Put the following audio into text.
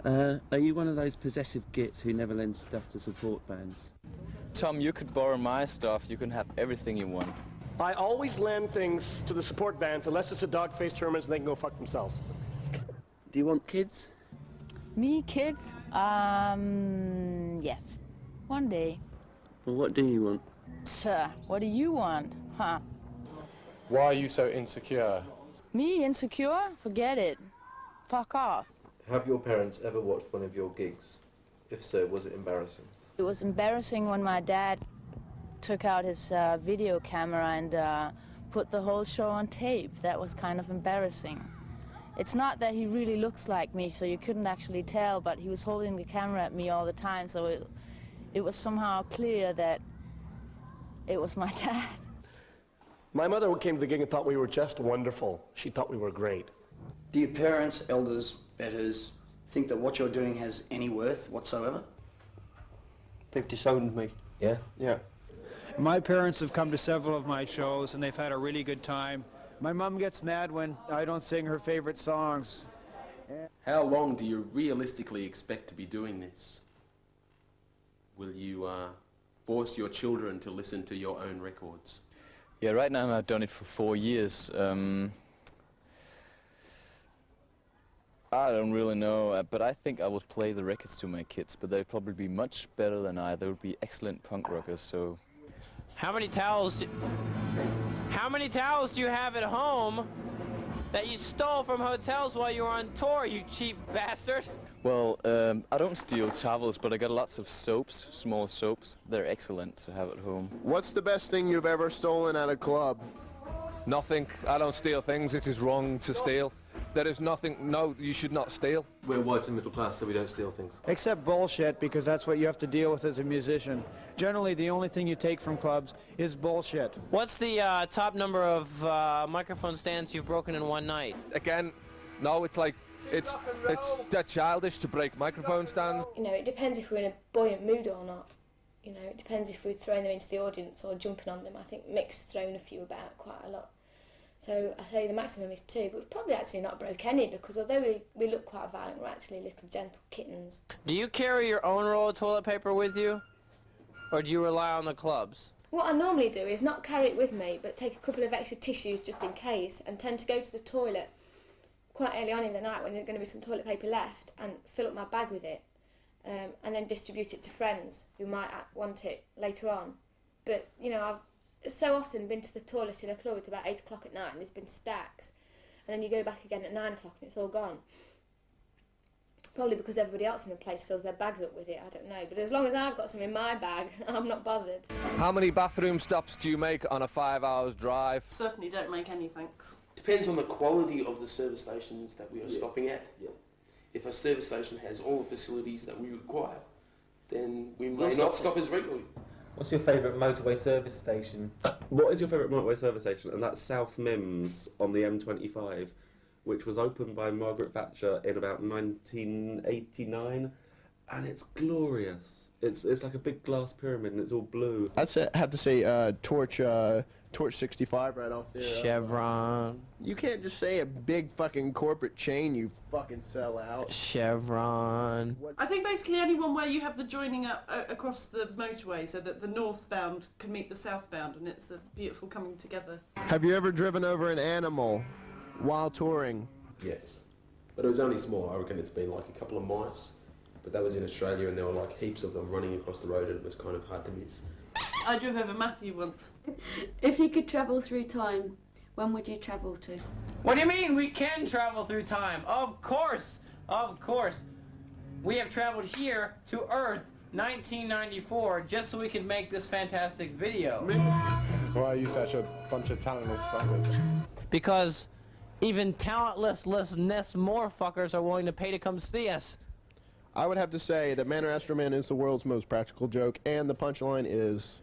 Are you one of those possessive gits who never lend stuff to support bands? Tom, you could borrow my stuff. You can have everything you want. I always lend things to the support bands unless it's a dog-faced tournament and they can go fuck themselves. Do you want kids? Me, kids? Yes. One day. Well, what do you want? Sir, what do you want? Huh? Why are you so insecure? Me, insecure? Forget it. Fuck off. Have your parents ever watched one of your gigs? If so, was it embarrassing? It was embarrassing when my dad took out his video camera and put the whole show on tape. That was kind of embarrassing. It's not that he really looks like me, so you couldn't actually tell, but he was holding the camera at me all the time, so it was somehow clear that it was my dad. My mother came to the gig and thought we were just wonderful. She thought we were great. Do your parents, elders, betters, think that what you're doing has any worth whatsoever? They've disowned me. Yeah? Yeah. My parents have come to several of my shows and they've had a really good time. My mom gets mad when I don't sing her favorite songs. How long do you realistically expect to be doing this? Will you force your children to listen to your own records? Yeah, right now I've done it for 4 years. I don't really know, but I think I would play the records to my kids, but they'd probably be much better than I. They would be excellent punk rockers, so... How many towels do you have at home that you stole from hotels while you were on tour, you cheap bastard? Well, I don't steal towels, but I got lots of soaps, small soaps. They're excellent to have at home. What's the best thing you've ever stolen at a club? Nothing. I don't steal things. It is wrong to steal. There is nothing. No, you should not steal. We're white and middle class, so we don't steal things. Except bullshit, because that's what you have to deal with as a musician. Generally, the only thing you take from clubs is bullshit. What's the top number of microphone stands you've broken in one night? Again, no, it's like, it's dead childish to break microphone stands. You know, it depends if we're in a buoyant mood or not. You know, it depends if we're throwing them into the audience or jumping on them. I think Mick's thrown a few about quite a lot. So I say the maximum is 2, but we've probably actually not broke any, because although we look quite violent, we're actually little gentle kittens. Do you carry your own roll of toilet paper with you? Or do you rely on the clubs? What I normally do is not carry it with me, but take a couple of extra tissues just in case, and tend to go to the toilet quite early on in the night when there's going to be some toilet paper left, and fill up my bag with it, and then distribute it to friends who might want it later on. But, you know, I've so often been to the toilet in a club at about 8 o'clock at night and there's been stacks, and then you go back again at 9 o'clock and it's all gone. Probably because everybody else in the place fills their bags up with it, I don't know. But as long as I've got some in my bag, I'm not bothered. How many bathroom stops do you make on a 5 hours drive? Certainly don't make any, thanks. Depends on the quality of the service stations that we are stopping at. Yeah. If a service station has all the facilities that we require, then we may not stop as regularly. What's your favourite motorway service station? What is your favourite motorway service station? And that's South Mims on the M25, which was opened by Margaret Thatcher in about 1989, and it's glorious. It's like a big glass pyramid and it's all blue. I'd have to say Torch 65 right off there. Chevron. You can't just say a big fucking corporate chain you fucking sell out. Chevron. I think basically anyone where you have the joining up across the motorway so that the northbound can meet the southbound, and it's a beautiful coming together. Have you ever driven over an animal while touring? Yes. But it was only small. I reckon it's been like a couple of mice. But that was in Australia, and there were like heaps of them running across the road, and it was kind of hard to miss. I drove over Matthew once. If you could travel through time, when would you travel to? What do you mean we can travel through time? Of course! Of course. We have traveled here to Earth 1994 just so we could make this fantastic video. Why are you such a bunch of talentless fuckers? Because even talentless more fuckers are willing to pay to come see us. I would have to say that Astroman is the world's most practical joke, and the punchline is...